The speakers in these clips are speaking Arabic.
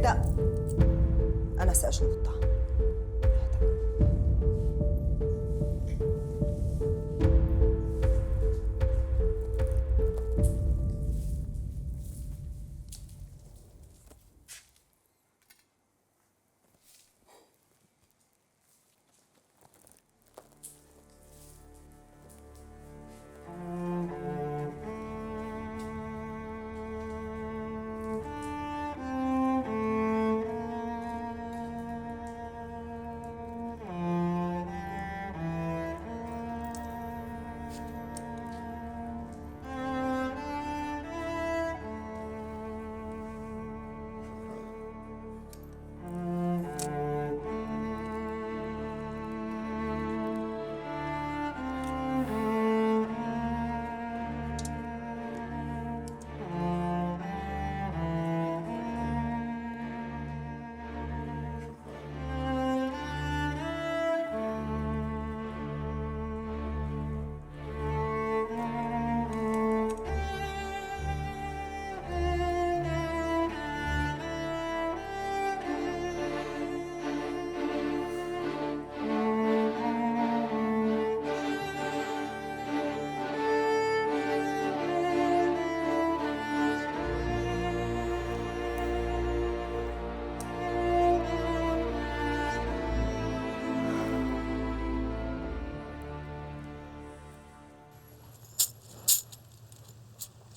النداء أنا سأجلب الطعام.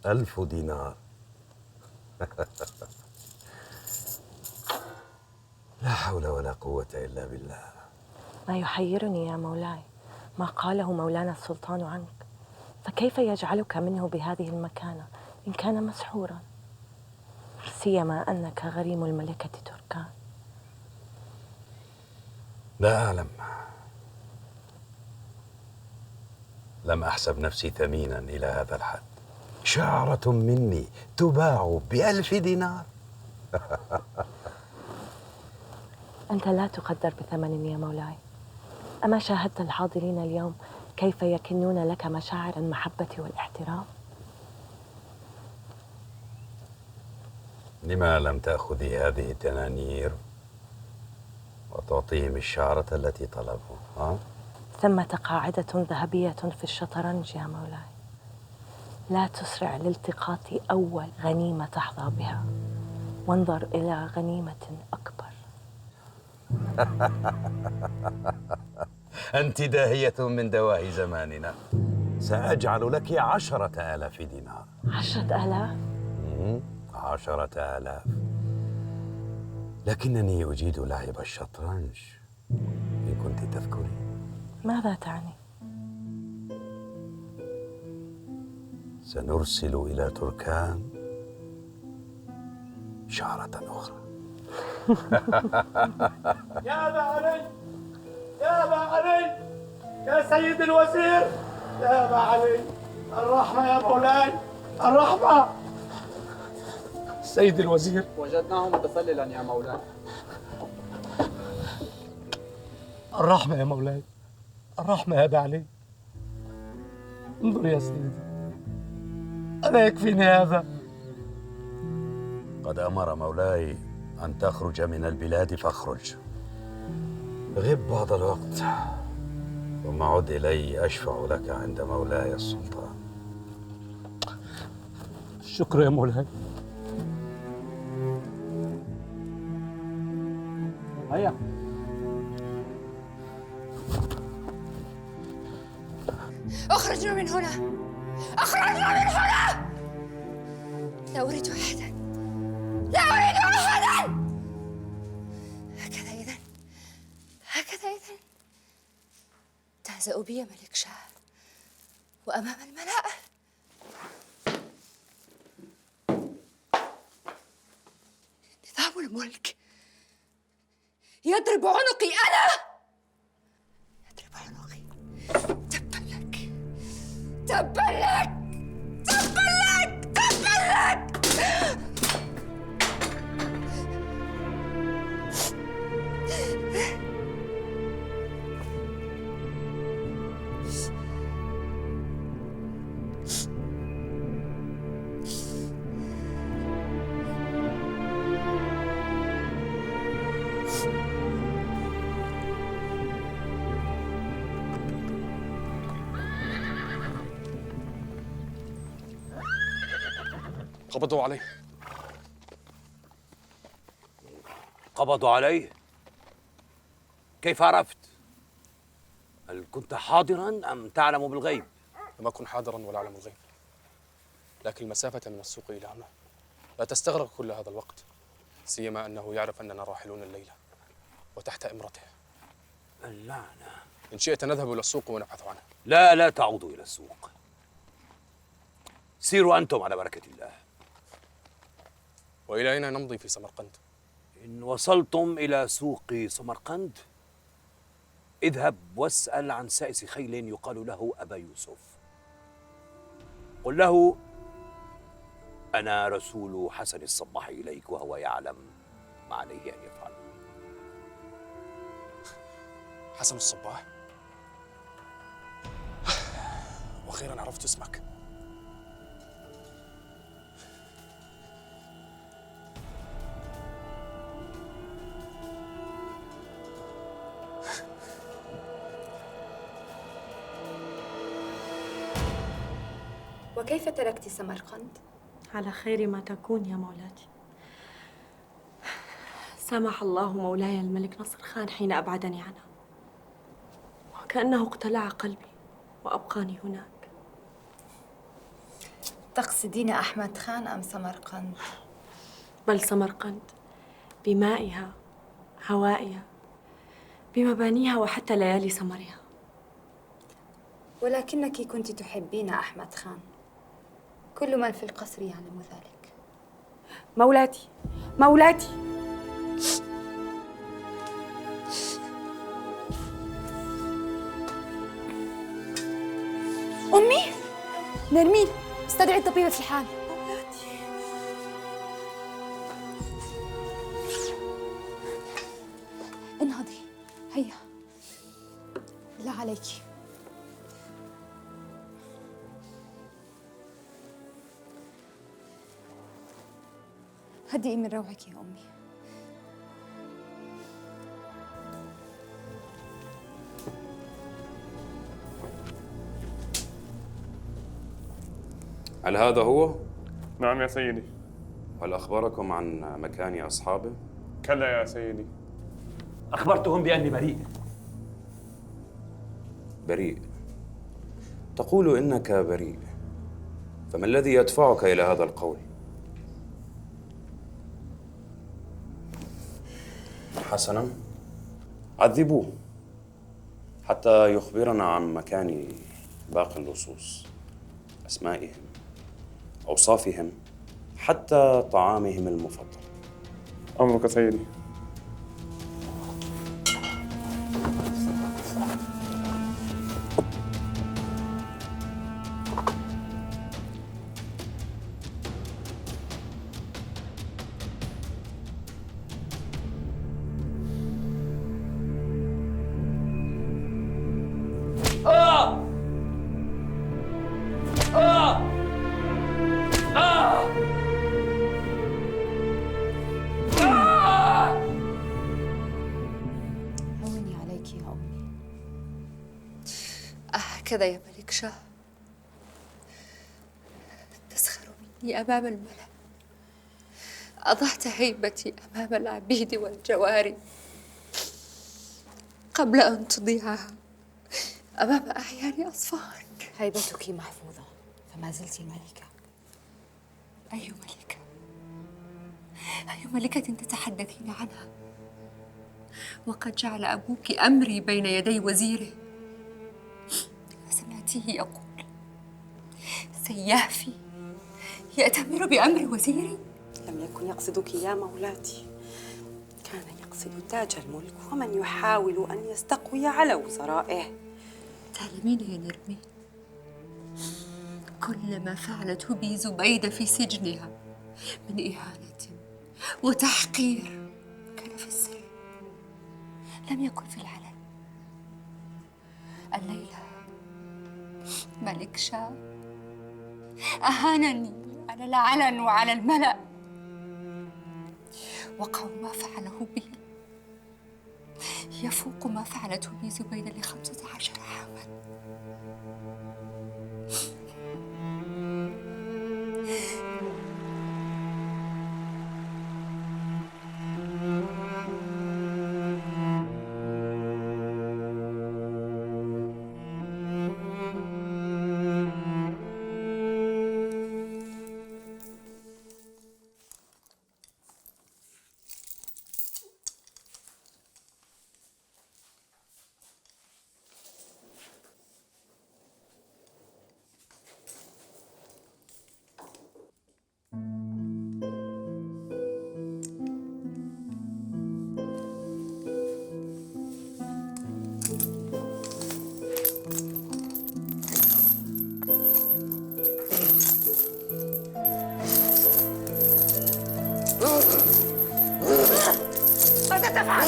ألف دينار. لا حول ولا قوة إلا بالله. ما يحيرني يا مولاي ما قاله مولانا السلطان عنك، فكيف يجعلك منه بهذه المكانة إن كان مسحورا، سيما أنك غريم الملكة تركان؟ لا أعلم، لم أحسب نفسي ثمينا إلى هذا الحد. شعرة مني تباع ب1000 دينار. أنت لا تقدر بثمن يا مولاي. أما شاهدت الحاضرين اليوم كيف يكنون لك مشاعر المحبة والاحترام؟ لما لم تأخذي هذه الدنانير وتعطيهم الشعرة التي طلبوا؟ ها؟ ثمة قاعدة ذهبية في الشطرنج يا مولاي، لا تسرع لالتقاط أول غنيمة تحظى بها، وانظر إلى غنيمة أكبر. أنت داهية من دواهي زماننا. سأجعل لك 10,000 دينار. 10,000؟ 10,000. لكنني أجيد لعب الشطرنج إن كنت تذكرين. ماذا تعني؟ سنرسل إلى تركان شعرة أخرى. يا أبا علي، يا أبا علي، يا سيد الوزير، يا أبا علي، الرحمة يا مولاي، الرحمة. سيد الوزير، وجدناه متسللا يا مولاي. الرحمة يا مولاي، الرحمة يا أبا علي. انظر يا سيدي، ألا يكفيني هذا؟ قد أمر مولاي أن تخرج من البلاد فاخرج. غب بعض الوقت ثم عد إلي أشفع لك عند مولاي السلطان. شكرا يا مولاي. هيا. اخرجوا من هنا، اخرجوا من هنا. لا أريد أحدا، لا أريد أحدا. هكذا إذن، هكذا إذن تهزأ بي ملك شاه وأمام الملأ. نظام الملك يضرب عنقي أنا، يضرب عنقي. تبا لك، تبا لك، تبا لك، تبا لك. قبضوا عليه. قبضوا عليه؟ كيف عرفت؟ هل كنت حاضرا أم تعلم بالغيب؟ لم أكن حاضرا ولا أعلم الغيب، لكن المسافة من السوق إلى هنا لا تستغرق كل هذا الوقت، سيما أنه يعرف أننا راحلون الليلة وتحت إمرته. اللعنة. إن شئت نذهب إلى السوق ونبحث عنه. لا تعودوا إلى السوق، سيروا أنتم على بركة الله. وإلى أين نمضي في سمرقند؟ إن وصلتم إلى سوق سمرقند اذهب واسأل عن سائس خيل يقال له أبا يوسف، قل له أنا رسول حسن الصباح إليك وهو يعلم ما عليه أن يفعل. حسن الصباح؟ وأخيرا عرفت اسمك. وكيف تركت سمرقند؟ على خير ما تكون يا مولاتي. سامح الله مولاي الملك نصر خان حين أبعدني عنها، وكأنه اقتلع قلبي وأبقاني هناك. تقصدين أحمد خان أم سمرقند؟ بل سمرقند بمائها، هوائها، بمبانيها وحتى ليالي سمرها. ولكنك كنت تحبين أحمد خان، كل من في القصر يعلم ذلك. مولاتي، مولاتي، أمي، نرمين، استدعي الطبيبة في الحال. انهضي، هيا، لا عليك. هدئي من روعك يا أمي. هل هذا هو؟ نعم يا سيدي. هل أخبركم عن مكان أصحابه؟ كلا يا سيدي. أخبرتهم بأني بريء. بريء؟ تقول إنك بريء، فما الذي يدفعك إلى هذا القول؟ حسنا، عذبوه حتى يخبرنا عن مكان باقي اللصوص، أسمائهم، أوصافهم، حتى طعامهم المفضل. أمرك سيدي. هوني عليك يا أمي. هكذا يا ملك شاه تسخر مني أمام الملأ، أضعت هيبتي أمام العبيد والجواري قبل أن تضيعها أمام أعيان أصفهان. هيبتك محفوظة، فما زلت الملكة. أي ملكة؟ أي ملكة تتحدثين عنها؟ وقد جعل أبوك أمري بين يدي وزيره، فسمعتيه يقول سيافي يأتمر بأمر وزيري. لم يكن يقصدك يا مولاتي، كان يقصد تاج الملك ومن يحاول أن يستقوي على وزرائه. تعلمين يا نرمين، كل ما فعلته بي زبيدة في سجنها من إهانة وتحقير كان في السر، لم يكن في العلن. الليلة ملك شاه أهانني على العلن وعلى الملأ، وقع ما فعله بي يفوق ما فعلته بي زبيدة ل15 عاماً. ماذا تفعل؟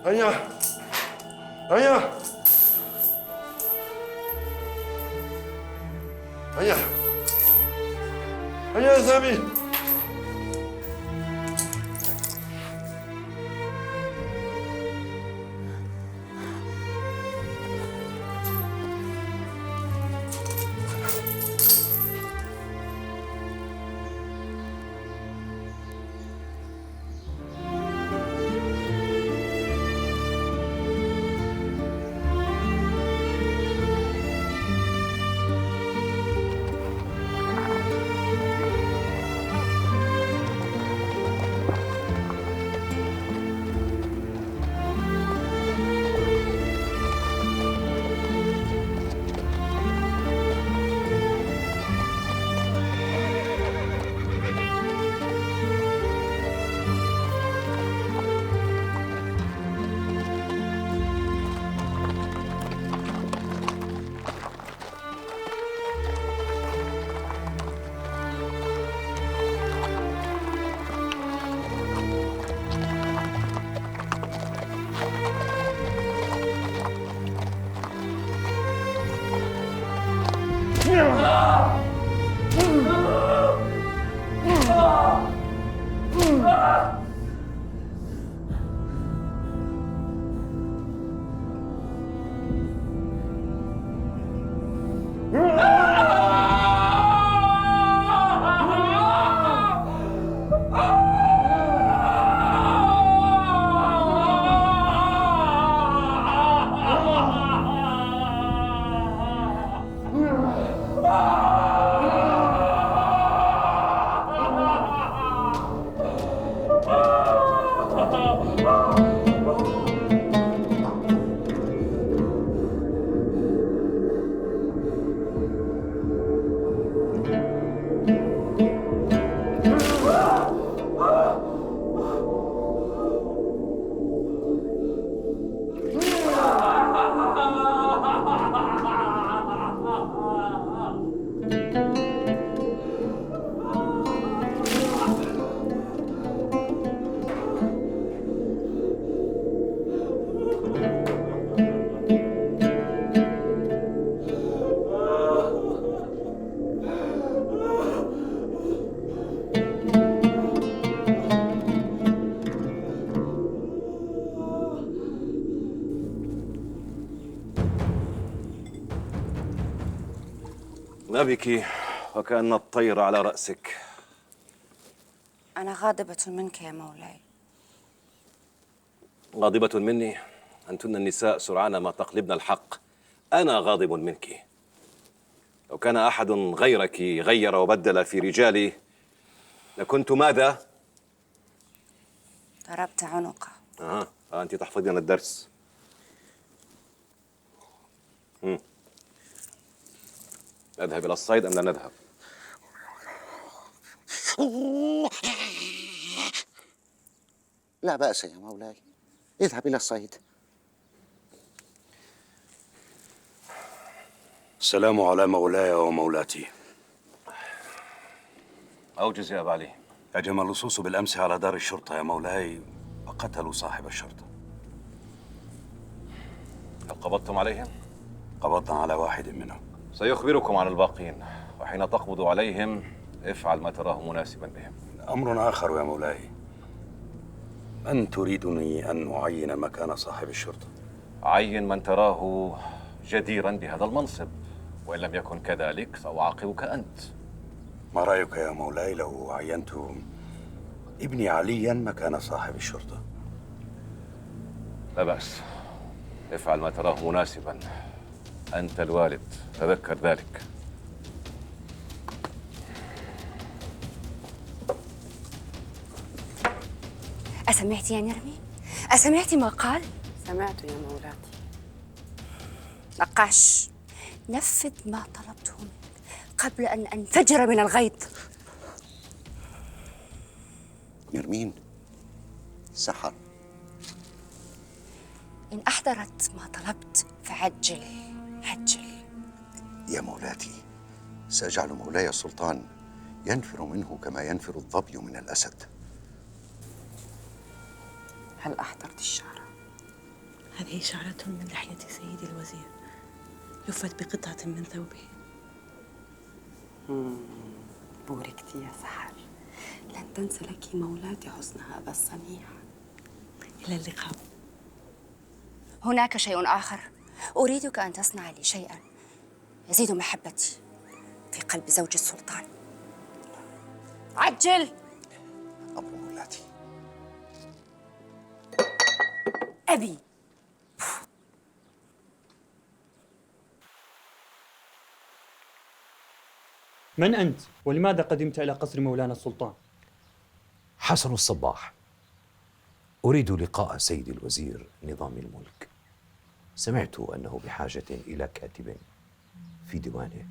هيا هيا هيا هيا يا سامي. ما بك وكأن الطير على رأسك؟ أنا غاضبة منك يا مولاي. غاضبة مني؟ أنتن النساء سرعان ما تقلبن الحق. أنا غاضب منك. لو كان أحد غيرك غير وبدل في رجالي لكنت ماذا؟ ضربت عنقه. أنت تحفظين الدرس. نذهب إلى الصيد أم لا نذهب؟ لا بأس يا مولاي، اذهب إلى الصيد. السلام على مولاي ومولاتي. أوجز يا أبا علي. هجم اللصوص بالأمس على دار الشرطة يا مولاي وقتلوا صاحب الشرطة. هل قبضتم عليهم؟ قبضنا على واحد منهم. سيخبركم عن الباقين، وحين تقبض عليهم افعل ما تراه مناسبا بهم. أمر آخر يا مولاي، من تريدني أن أعين مكان صاحب الشرطة؟ عين من تراه جديرا بهذا المنصب، وإن لم يكن كذلك سأعاقبك أنت. ما رأيك يا مولاي لو عينت ابني عليا مكان صاحب الشرطة؟ لا بأس، افعل ما تراه مناسبا، أنت الوالد، تذكر ذلك. أسمعت يا نرمين؟ أسمعت ما قال؟ سمعت يا مولاتي. نقاش، نفذ ما طلبته منك قبل أن أنفجر من الغيظ. نرمين، سحر. إن أحضرت ما طلبت فعجل عجل. يا مولاتي، سأجعل مولاي السلطان ينفر منه كما ينفر الظبي من الأسد. هل أحضرت الشعر؟ هذه شعرة من لحية سيدي الوزير، لفت بقطعة من ثوبه. بوركت يا سحر، لن تنسى لك مولاتي حسن هذا الصنيع. إلى اللقاء. هناك شيء آخر، أريدك أن تصنع لي شيئا يزيد محبتي في قلب زوج السلطان. عجل. أمر مولاتي. أبي. من أنت؟ ولماذا قدمت إلى قصر مولانا السلطان؟ حسن الصباح، أريد لقاء سيد الوزير نظام الملك. سمعت أنه بحاجة إلى كاتب في ديوانه.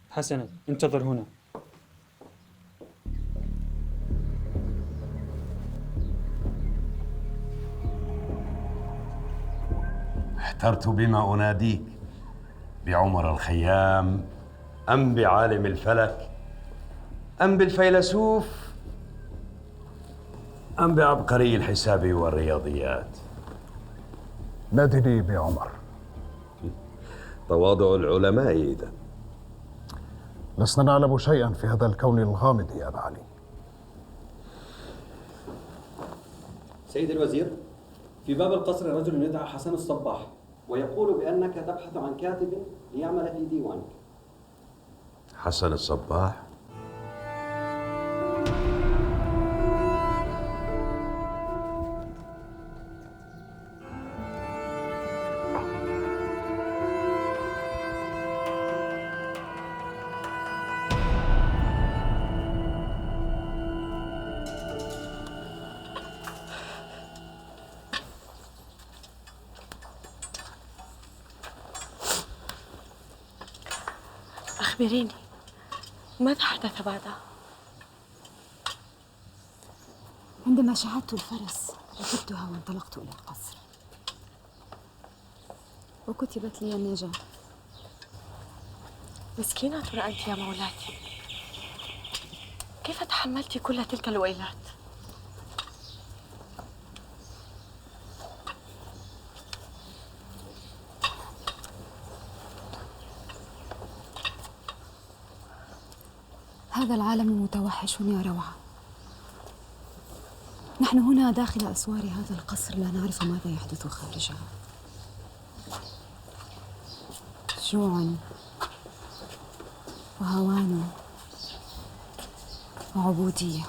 حسنا، انتظر هنا. احترت بما أناديك، بعمر الخيام أم بعالم الفلك أم بالفيلسوف أم بعبقري الحساب والرياضيات؟ نادني بعمر. تواضع العلماء إذا. لسنا نعلم شيئا في هذا الكون الغامض يا أبا علي. سيد الوزير، في باب القصر رجل يدعى حسن الصباح، ويقول بأنك تبحث عن كاتب ليعمل في ديوانك. حسن الصباح؟ أخبريني، ماذا حدث بعدها؟ عندما شاهدت الفرس ركبتها وانطلقت إلى القصر، وكتبت لي النجاة. مسكينة أنت يا مولاتي، كيف تحملت كل تلك الويلات؟ هذا العالم متوحش يا روعة. نحن هنا داخل أسوار هذا القصر، لا نعرف ماذا يحدث خارجها. جوع وهوان وعبودية.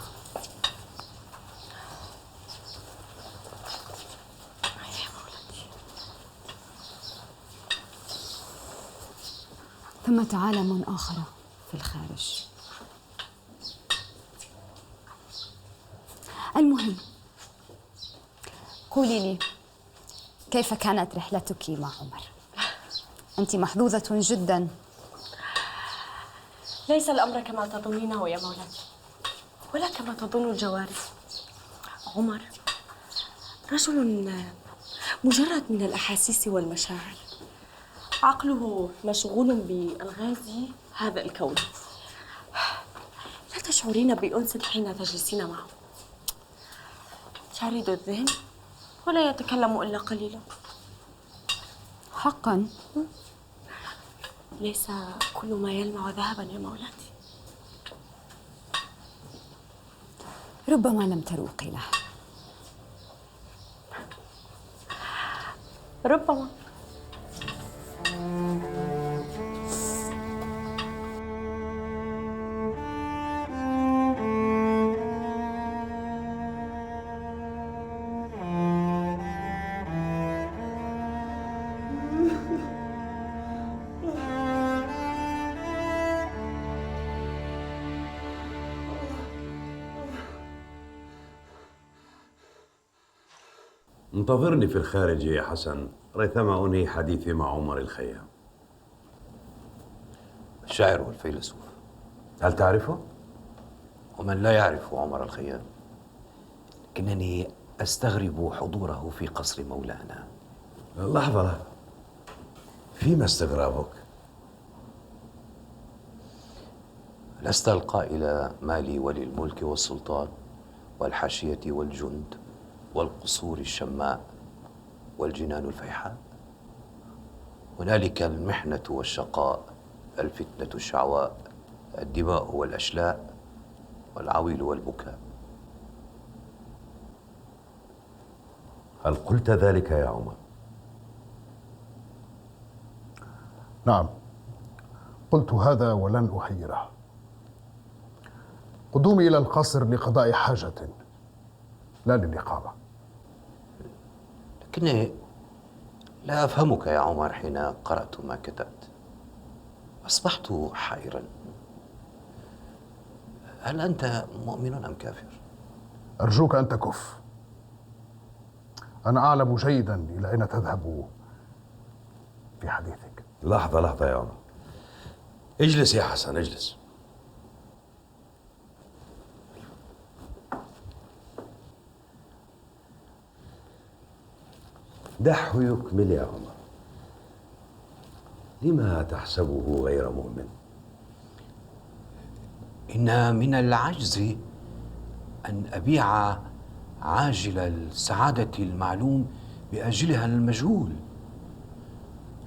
ثمة عالم آخر في الخارج. المهم، قولي لي، كيف كانت رحلتك مع عمر؟ أنت محظوظة جدا. ليس الأمر كما تظنينه يا مولاتي، ولا كما تظن الجواري. عمر رجل مجرد من الأحاسيس والمشاعر، عقله مشغول بألغاز هذا الكون. لا تشعرين بأنس حين تجلسين معه. شريد الذهن ولا يتكلم إلا قليلا. حقا؟ ليس كل ما يلمع ذهبا يا مولاتي. ربما لم تروقي له. ربما. انتظرني في الخارج يا حسن ريثما أنهي حديثي مع عمر الخيام. الشاعر والفيلسوف. هل تعرفه؟ ومن لا يعرف عمر الخيام؟ لكنني أستغرب حضوره في قصر مولانا. لحظة. فيما استغرابك؟ لست القائل مالي وللملك والسلطان والحاشية والجند والقصور الشماء والجنان الفيحاء؟ هنالك المحنة والشقاء، الفتنة الشعواء، الدماء والأشلاء، والعويل والبكاء. هل قلت ذلك يا عمر؟ نعم، قلت هذا ولن أحيره. قدومي إلى القصر لقضاء حاجة لا للإقامة. لكني لا أفهمك يا عمر حين قرأت ما كتبت. أصبحت حائرا. هل أنت مؤمن أم كافر؟ أرجوك أن تكف. أنا أعلم جيدا إلى أين تذهب في حديثك. لحظة يا عمر. اجلس يا حسن، اجلس. دعه يكمل يا عمر. لما تحسبه غير مؤمن؟ إن من العجز أن أبيع عاجل السعادة المعلوم بآجلها المجهول.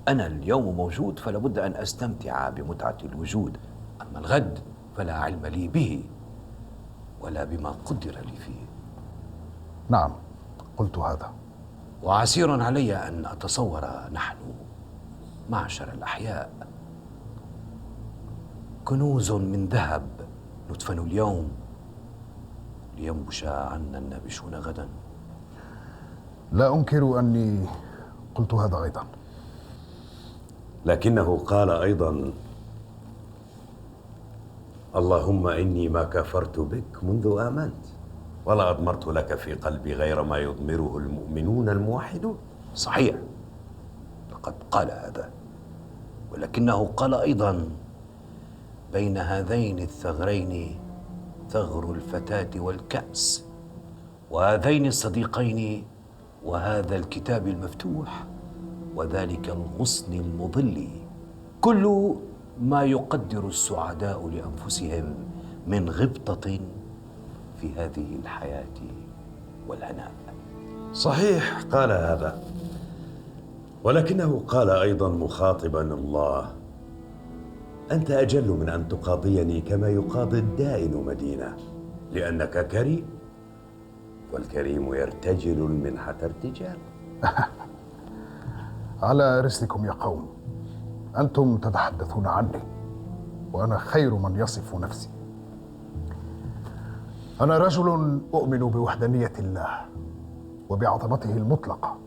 أنا اليوم موجود فلا بد أن أستمتع بمتعة الوجود، أما الغد فلا علم لي به ولا بما قدر لي فيه. نعم، قلت هذا. وعسير علي أن أتصور نحن معشر الأحياء كنوز من ذهب ندفن اليوم لينبش عنا النابشون غدا. لا أنكر أني قلت هذا أيضا، لكنه قال أيضا: اللهم إني ما كفرت بك منذ آمنت، ولا أضمرت لك في قلبي غير ما يضمره المؤمنون الموحدون. صحيح، لقد قال هذا، ولكنه قال أيضا: بين هذين الثغرين ثغر الفتاة والكأس، وهذين الصديقين وهذا الكتاب المفتوح، وذلك الغصن المظل، كل ما يقدر السعداء لأنفسهم من غبطة في هذه الحياة والهناء. صحيح قال هذا، ولكنه قال أيضا مخاطبا الله: أنت أجل من أن تقاضيني كما يقاضي الدائن مدينة، لأنك كريم، والكريم يرتجل المنحة ارتجال. على رسلكم يا قوم، أنتم تتحدثون عني وأنا خير من يصف نفسي. أنا رجل أؤمن بوحدانية الله وبعظمته المطلقة،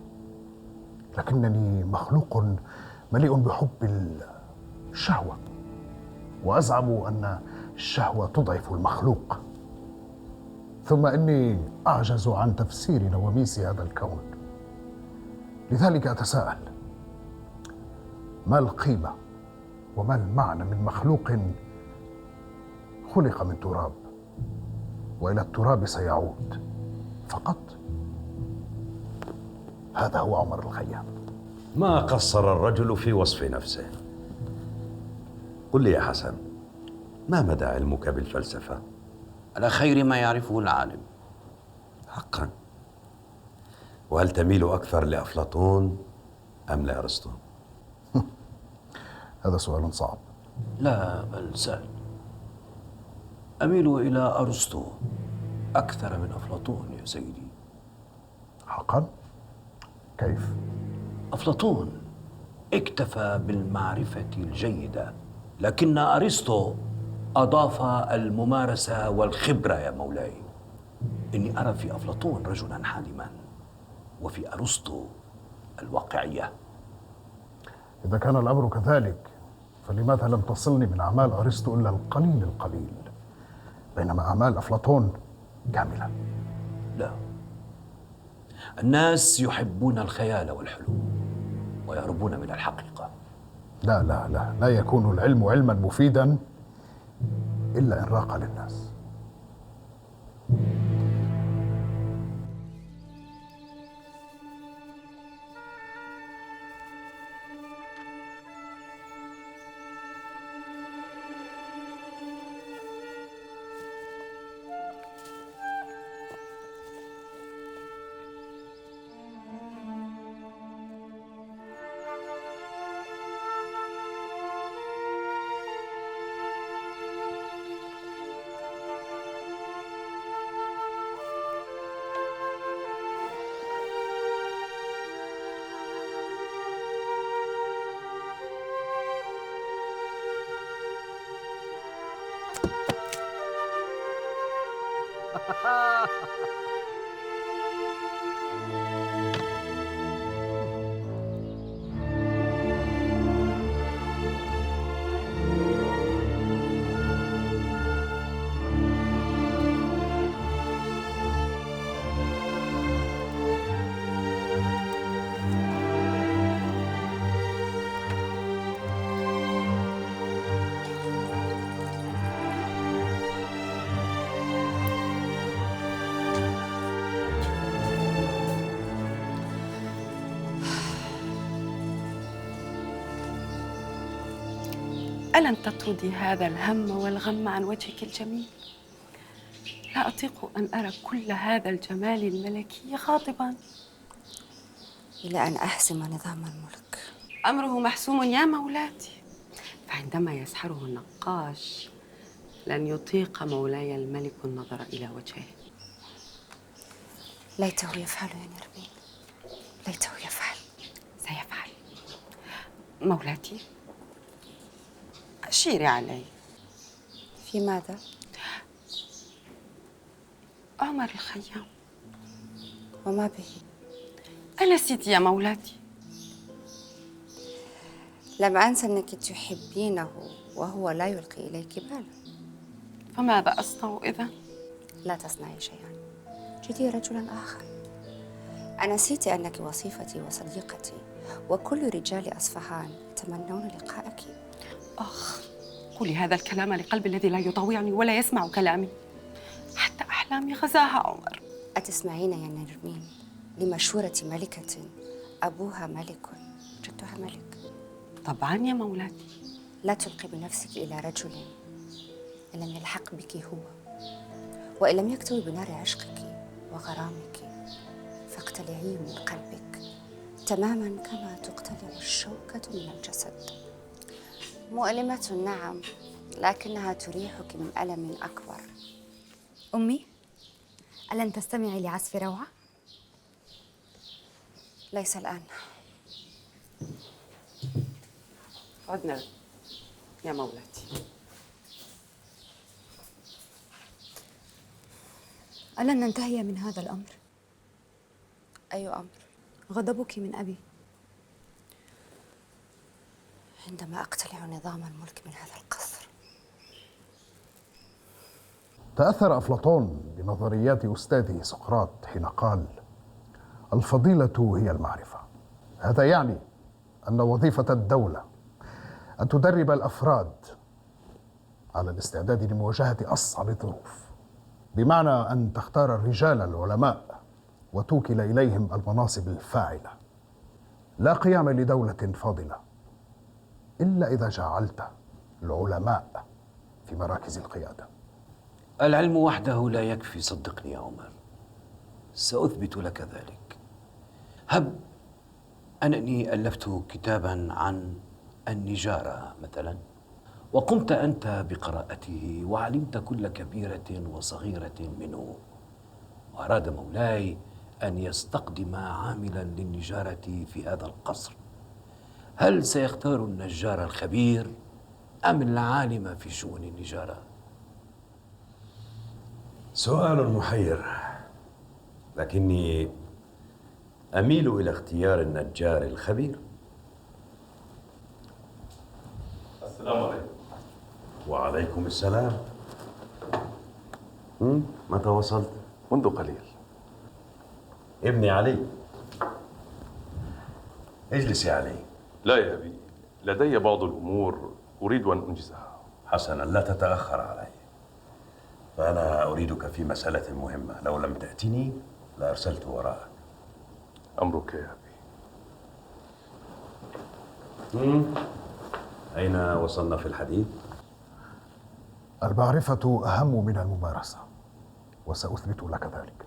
لكنني مخلوق مليء بحب الشهوة، وأزعم أن الشهوة تضعف المخلوق. ثم إني أعجز عن تفسير نواميس هذا الكون، لذلك أتساءل: ما القيمة وما المعنى من مخلوق خلق من تراب وإلى التراب سيعود فقط؟ هذا هو عمر الخيام. ما قصر الرجل في وصف نفسه. قل لي يا حسن، ما مدى علمك بالفلسفة؟ على خير ما يعرفه العالم. حقا؟ وهل تميل أكثر لأفلاطون أم لأرسطو؟ هذا سؤال صعب. لا، بل سهل. أميل إلى أرسطو أكثر من أفلاطون يا سيدي. حقا؟ كيف؟ أفلاطون اكتفى بالمعرفة الجيدة، لكن أرسطو أضاف الممارسة والخبرة يا مولاي. إني أرى في أفلاطون رجلا حالما، وفي أرسطو الواقعية. إذا كان الأمر كذلك فلماذا لم تصلني من أعمال أرسطو إلا القليل القليل، بينما أعمال أفلاطون كاملة؟ لا، الناس يحبون الخيال والحلم ويهربون من الحقيقة. لا لا لا، لا يكون العلم علما مفيدا إلا إن راق للناس. ألن تطردي هذا الهم والغم عن وجهك الجميل؟ لا أطيق أن أرى كل هذا الجمال الملكي غاضبا. إلى أن أحسم نظام الملك. أمره محسوم يا مولاتي، فعندما يسحره النقاش لن يطيق مولاي الملك النظر إلى وجهه. ليته يفعل يا نرمين، ليته يفعل. سيفعل. مولاتي أشيري علي. في ماذا؟ عمر الخيام. وما به؟ أنسيت يا مولاتي؟ لم أنس أنك تحبينه وهو لا يلقي إليك بالا. فماذا أصنع إذا؟ لا تصنعي شيئا، جدي رجلا آخر. أنسيت أنك وصيفتي وصديقتي، وكل رجال أصفهان يتمنون لقاءك. قولي هذا الكلام لقلبي الذي لا يطاوعني ولا يسمع كلامي. حتى أحلامي غزاها عمر. أتسمعين يا نرمين لمشورة ملكة أبوها ملك جدها ملك؟ طبعا يا مولاتي. لا تلقي بنفسك إلى رجل إن لم يلحق بك هو، وإن لم يكتوي بنار عشقك وغرامك، فاقتلعيه من قلبك تماما كما تقتلع الشوكة من الجسد. مؤلمة نعم، لكنها تريحك من ألم أكبر. أمي، ألن تستمعي لعزف روعة؟ ليس الآن. عدنا يا مولاتي. ألن ننتهي من هذا الأمر؟ أي أمر؟ غضبك من أبي. عندما أقتلع نظام الملك من هذا القصر. تأثر أفلاطون بنظريات أستاذه سقراط حين قال: الفضيلة هي المعرفة. هذا يعني أن وظيفة الدولة أن تدرب الأفراد على الاستعداد لمواجهة أصعب الظروف، بمعنى أن تختار الرجال العلماء وتوكل إليهم المناصب الفاعلة. لا قيام لدولة فاضلة إلا إذا جعلت العلماء في مراكز القيادة. العلم وحده لا يكفي، صدقني يا عمر. سأثبت لك ذلك. هب أنني ألفت كتابا عن النجارة مثلا، وقمت أنت بقراءته وعلمت كل كبيرة وصغيرة منه، وأراد مولاي أن يستقدم عاملا للنجارة في هذا القصر، هل سيختار النجار الخبير أم العالم في شؤون النجارة؟ سؤال محير، لكني أميل إلى اختيار النجار الخبير. السلام عليكم. وعليكم السلام. متى وصلت؟ منذ قليل. ابني علي، اجلس يا علي. لا يا أبي، لدي بعض الأمور أريد أن أنجزها. حسنا، لا تتأخر علي، فأنا أريدك في مسألة مهمة. لو لم تأتني لأرسلت وراءك. أمرك يا أبي. أين وصلنا في الحديث؟ المعرفة أهم من الممارسة، وسأثبت لك ذلك.